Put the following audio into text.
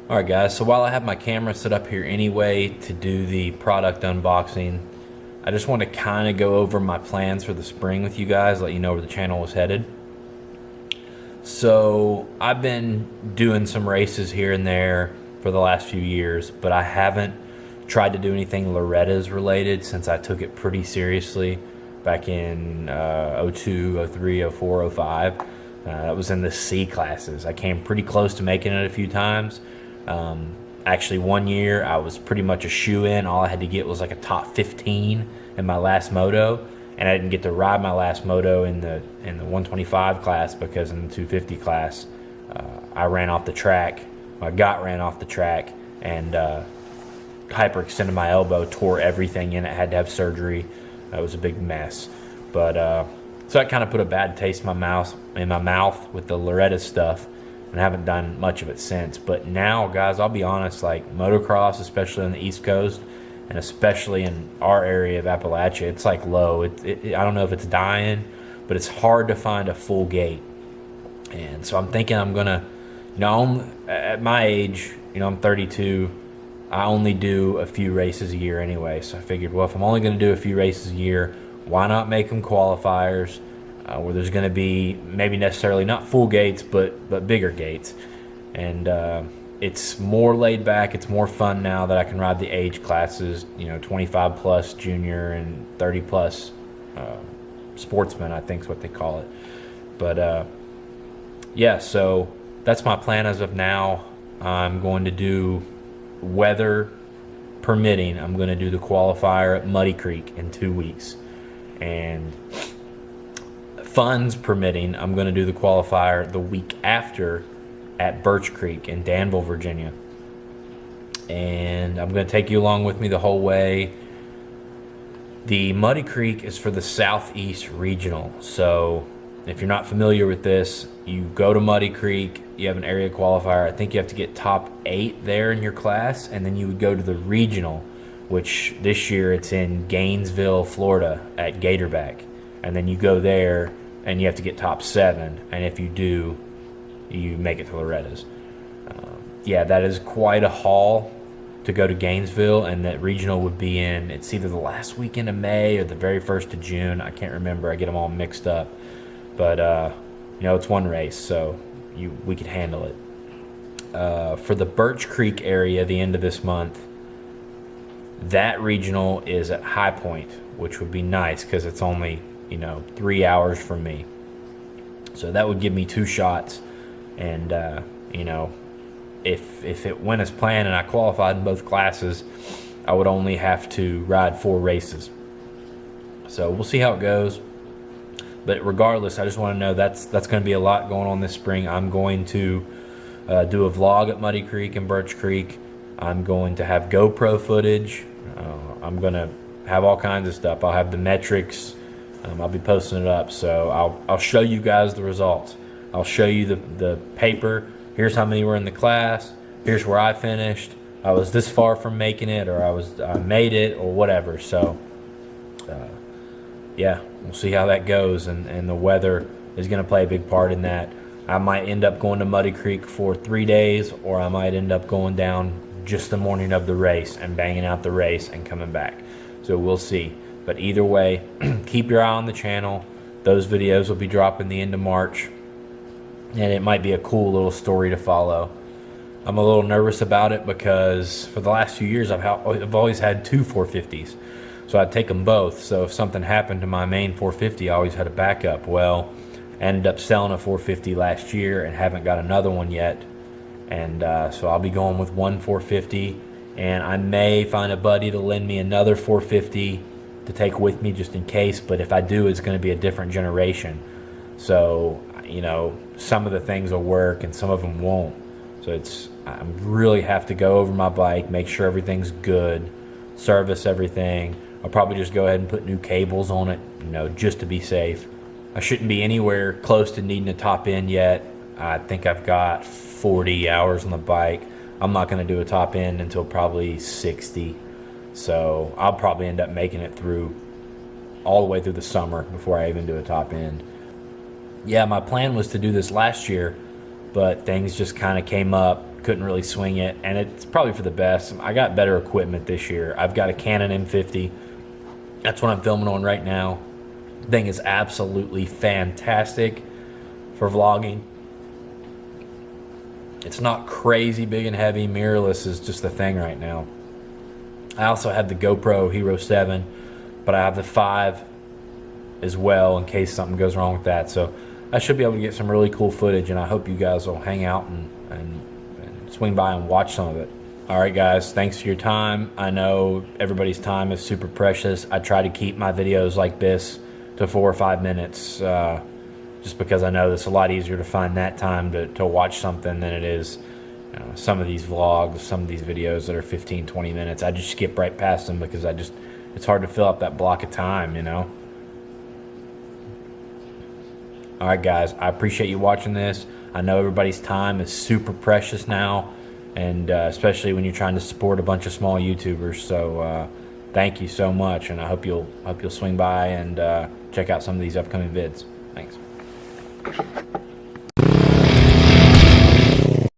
Alright guys, so while I have my camera set up here anyway to do the product unboxing, I just want to kind of go over my plans for the spring with you guys, let you know where the channel was headed. So I've been doing some races here and there for the last few years, but I haven't tried to do anything Loretta's related since I took it pretty seriously back in 02, 03, 04, 05. That was in the C classes. I came pretty close to making it a few times. Actually, one year I was pretty much a shoe-in. All I had to get was like a top 15 in my last moto, and I didn't get to ride my last moto in the 125 class because in the 250 class I ran off the track. I ran off the track and hyperextended my elbow, tore everything in it, had to have surgery. It was a big mess, but so that kind of put a bad taste in my mouth with the Loretta stuff, and I haven't done much of it since. But now, guys, I'll be honest, like motocross, especially on the East Coast, and especially in our area of Appalachia, it's like low. I don't know if it's dying, but it's hard to find a full gate. And so I'm thinking I'm gonna, at my age, I'm 32. I only do a few races a year anyway. So I figured, well, if I'm only gonna do a few races a year, why not make them qualifiers? Where there's going to be maybe necessarily not full gates, but bigger gates, and it's more laid back. It's more fun now that I can ride the age classes, 25 plus junior and 30 plus sportsman, I think is what they call it. But yeah, so that's my plan as of now. I'm going to do, weather permitting, I'm going to do the qualifier at Muddy Creek in 2 weeks, and funds permitting, I'm going to do the qualifier the week after at Birch Creek in Danville, Virginia. And I'm going to take you along with me the whole way. The Muddy Creek is for the Southeast Regional. So if you're not familiar with this, you go to Muddy Creek, you have an area qualifier. I think you have to get top 8 there in your class, and then you would go to the regional, which this year it's in Gainesville, Florida at Gatorback. And then you go there and you have to get top 7, and if you do, you make it to Loretta's. Yeah, that is quite a haul to go to Gainesville, and that regional would be in, it's either the last weekend of May or the very first of June. I can't remember, I get them all mixed up. But, it's one race, so we could handle it. For the Birch Creek area, the end of this month, that regional is at High Point, which would be nice because it's only 3 hours from me. So that would give me 2 shots. And, if it went as planned and I qualified in both classes, I would only have to ride 4 races. So we'll see how it goes. But regardless, I just want to know that's going to be a lot going on this spring. I'm going to do a vlog at Muddy Creek and Birch Creek. I'm going to have GoPro footage. I'm going to have all kinds of stuff. I'll have the metrics. I'll be posting it up, so I'll show you guys the results. I'll show you the paper. Here's how many were in the class. Here's where I finished. I was this far from making it, or I made it, or whatever. So yeah, we'll see how that goes, and the weather is going to play a big part in that. I might end up going to Muddy Creek for 3 days, or I might end up going down just the morning of the race and banging out the race and coming back. So we'll see. But either way, keep your eye on the channel. Those videos will be dropping the end of March, and it might be a cool little story to follow. I'm a little nervous about it because for the last few years I've always had 2 450s, so I'd take them both. So if something happened to my main 450, I always had a backup. Well, I ended up selling a 450 last year and haven't got another one yet, and so I'll be going with one 450, and I may find a buddy to lend me another 450 to take with me just in case. But if I do, it's going to be a different generation, so some of the things will work and some of them won't. So I really have to go over my bike, make sure everything's good, service everything. I'll probably just go ahead and put new cables on it, just to be safe. I shouldn't be anywhere close to needing a top end yet. I think I've got 40 hours on the bike. I'm not going to do a top end until probably 60. So I'll probably end up making it through all the way through the summer before I even do a top end. Yeah, my plan was to do this last year, but things just kind of came up couldn't really swing it, and it's probably for the best. I got better equipment this year. I've got a Canon M50. That's what I'm filming on right now. The thing is absolutely fantastic for vlogging. It's not crazy big and heavy. Mirrorless is just the thing right now. I also have the GoPro Hero 7, but I have the 5 as well in case something goes wrong with that. So I should be able to get some really cool footage, and I hope you guys will hang out and swing by and watch some of it. All right, guys, thanks for your time. I know everybody's time is super precious. I try to keep my videos like this to 4 or 5 minutes, just because I know it's a lot easier to find that time to watch something than it is some of these vlogs, some of these videos that are 15, 20 minutes. I just skip right past them because it's hard to fill up that block of time, All right, guys, I appreciate you watching this. I know everybody's time is super precious now, and especially when you're trying to support a bunch of small YouTubers. So thank you so much, and I hope you'll swing by and check out some of these upcoming vids. Thanks.